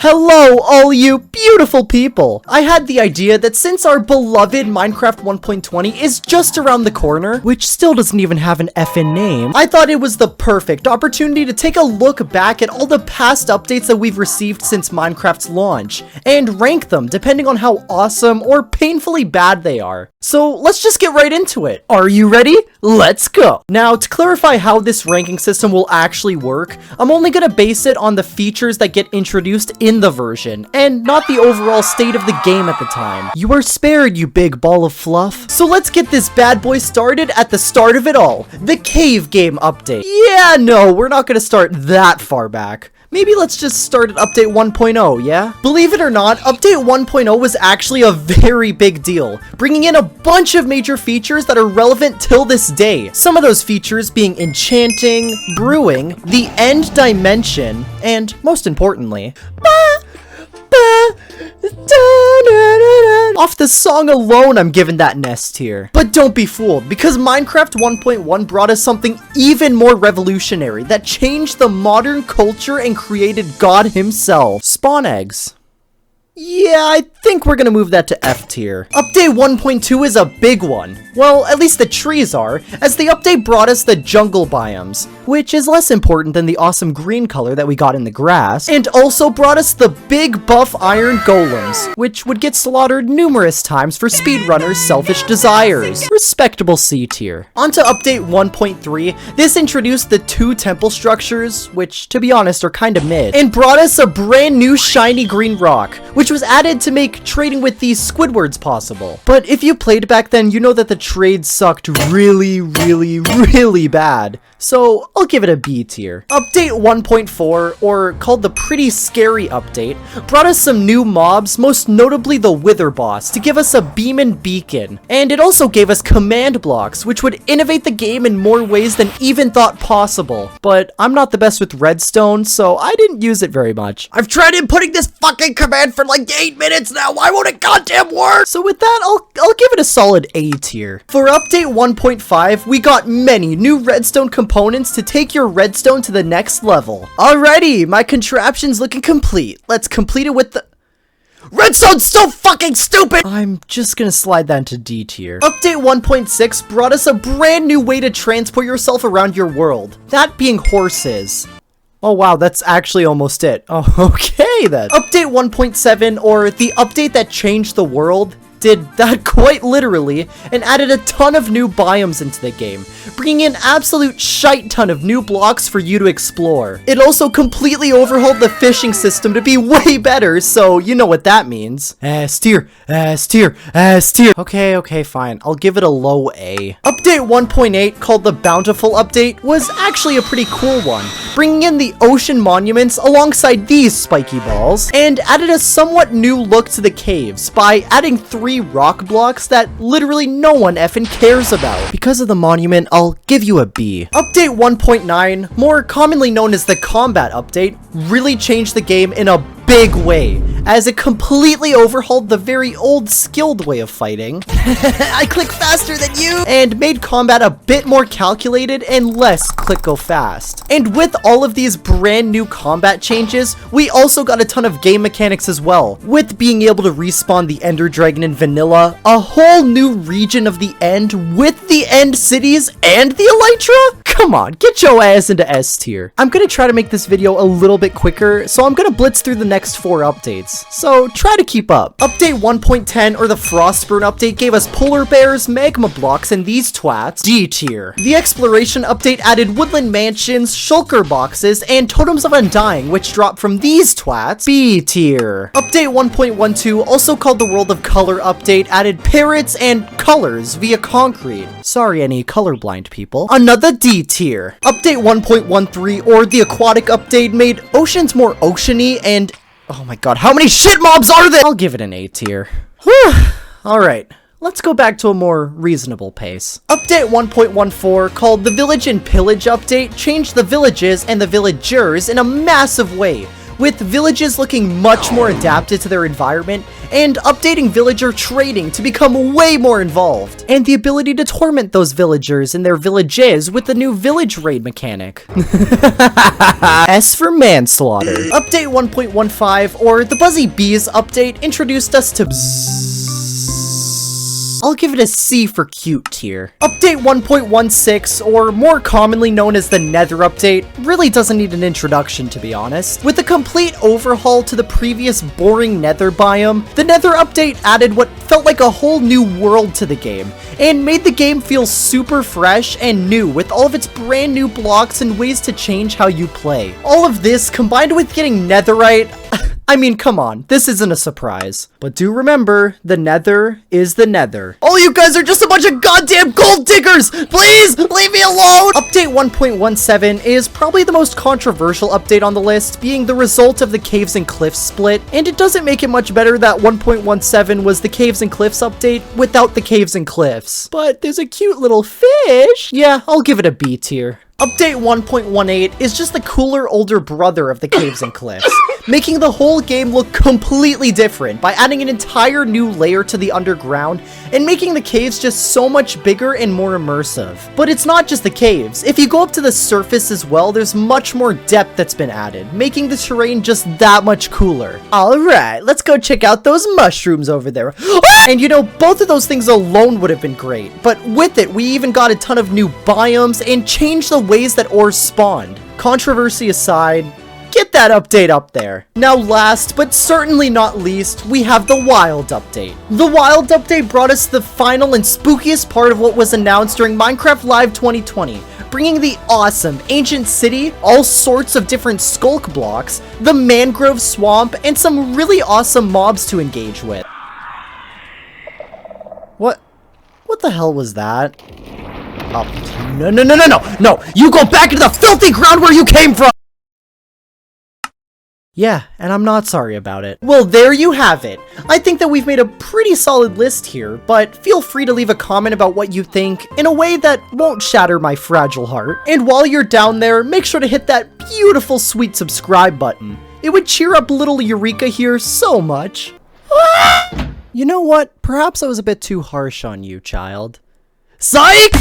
Hello, all you beautiful people! I had the idea that since our beloved Minecraft 1.20 is just around the corner, which still doesn't even have an effing name, I thought it was the perfect opportunity to take a look back at all the past updates that we've received since Minecraft's launch, and rank them depending on how awesome or painfully bad they are. So let's just get right into it. Are you ready? Let's go! Now, to clarify how this ranking system will actually work, I'm only gonna base it on the features that get introduced in the version, and not the overall state of the game at the time. You are spared, you big ball of fluff. So let's get this bad boy started at the start of it all, the cave game update. Yeah, no, we're not gonna start that far back. Maybe let's just start at update 1.0, yeah? Believe it or not, update 1.0 was actually a very big deal, bringing in a bunch of major features that are relevant till this day. Some of those features being enchanting, brewing, the end dimension, and most importantly, off the song alone, I'm giving that an S tier. But don't be fooled, because Minecraft 1.1 brought us something even more revolutionary that changed the modern culture and created God himself. Spawn eggs. Yeah, I think we're gonna move that to F tier. Update 1.2 is a big one. Well, at least the trees are, as the update brought us the jungle biomes, which is less important than the awesome green color that we got in the grass, and also brought us the big buff iron golems, which would get slaughtered numerous times for speedrunners' selfish desires. Respectable C tier. Onto update 1.3, this introduced the 2 temple structures, which to be honest are kinda mid, and brought us a brand new shiny green rock, which was added to make trading with these Squidwards possible. But if you played back then, you know that the trade sucked really bad. So I'll give it a B tier. Update 1.4, or called the Pretty Scary Update, brought us some new mobs, most notably the Wither boss, to give us a beam and beacon. And it also gave us command blocks, which would innovate the game in more ways than even thought possible. But I'm not the best with redstone, so I didn't use it very much. I've tried inputting this fucking command for like 8 minutes now, why won't it goddamn work? So with that, I'll give it a solid A tier. For update 1.5, we got many new redstone components to take your redstone to the next level. Alrighty, my contraption's looking complete. Let's complete it with the... Redstone's so fucking stupid! I'm just gonna slide that into D tier. Update 1.6 brought us a brand new way to transport yourself around your world. That being horses. Oh wow, that's actually almost it. Oh, okay then. Update 1.7, or the update that changed the world, did that quite literally and added a ton of new biomes into the game, bringing in absolute shite ton of new blocks for you to explore. It also completely overhauled the fishing system to be way better, so you know what that means. S tier, S tier, S tier. Okay, fine. I'll give it a low A. Update 1.8, called the Bountiful Update, was actually a pretty cool one, bringing in the ocean monuments alongside these spiky balls, and added a somewhat new look to the caves by adding 3 rock blocks that literally no one effing cares about. Because of the monument, I'll give you a B. Update 1.9, more commonly known as the Combat Update, really changed the game in a big way, as it completely overhauled the very old skilled way of fighting. I click faster than you! And made combat a bit more calculated and less click go fast. And with all of these brand new combat changes, we also got a ton of game mechanics as well, with being able to respawn the Ender Dragon in vanilla, a whole new region of the End with the End cities and the Elytra? Come on, get your ass into S tier. I'm gonna try to make this video a little bit quicker, so I'm gonna blitz through the next 4 updates, so try to keep up. Update 1.10, or the Frostburn update, gave us polar bears, magma blocks, and these twats. D tier. The exploration update added woodland mansions, shulker boxes, and totems of undying, which dropped from these twats. B tier. Update 1.12, also called the World of Color update, added parrots and colors via concrete. Sorry any colorblind people. Another D tier. Update 1.13, or the aquatic update, made oceans more oceany and... oh my god, how many shit mobs are there? I'll give it an A tier. Whew. Alright, let's go back to a more reasonable pace. Update 1.14, called the Village and Pillage update, changed the villages and the villagers in a massive way, with villages looking much more adapted to their environment, and updating villager trading to become way more involved, and the ability to torment those villagers in their villages with the new village raid mechanic. S for manslaughter. Update 1.15, or the Buzzy Bees update, introduced us to I'll give it a C for cute tier. Update 1.16, or more commonly known as the Nether update, really doesn't need an introduction, to be honest. With a complete overhaul to the previous boring Nether biome, the Nether update added what felt like a whole new world to the game, and made the game feel super fresh and new with all of its brand new blocks and ways to change how you play. All of this combined with getting netherite, I mean, come on, this isn't a surprise. But do remember, the Nether is the Nether. All you guys are just a bunch of goddamn gold diggers! Please, leave me alone! Update 1.17 is probably the most controversial update on the list, being the result of the Caves and Cliffs split, and it doesn't make it much better that 1.17 was the Caves and Cliffs update without the Caves and Cliffs. But there's a cute little fish. Yeah, I'll give it a B tier. Update 1.18 is just the cooler older brother of the Caves and Cliffs, making the whole game look completely different by adding an entire new layer to the underground and making the caves just so much bigger and more immersive. But it's not just the caves. If you go up to the surface as well, there's much more depth that's been added, making the terrain just that much cooler. Alright, let's go check out those mushrooms over there. And you know, both of those things alone would have been great, but with it, we even got a ton of new biomes and changed the ways that ores spawned. Controversy aside, get that update up there. Now last, but certainly not least, we have the Wild update. The Wild update brought us the final and spookiest part of what was announced during Minecraft Live 2020, bringing the awesome ancient city, all sorts of different skulk blocks, the mangrove swamp, and some really awesome mobs to engage with. What the hell was that? Oh, no, you go back into the filthy ground where you came from! Yeah, and I'm not sorry about it. Well, there you have it. I think that we've made a pretty solid list here, but feel free to leave a comment about what you think in a way that won't shatter my fragile heart. And while you're down there, make sure to hit that beautiful sweet subscribe button. It would cheer up little Eureka here so much. You know what? Perhaps I was a bit too harsh on you, child. Psych!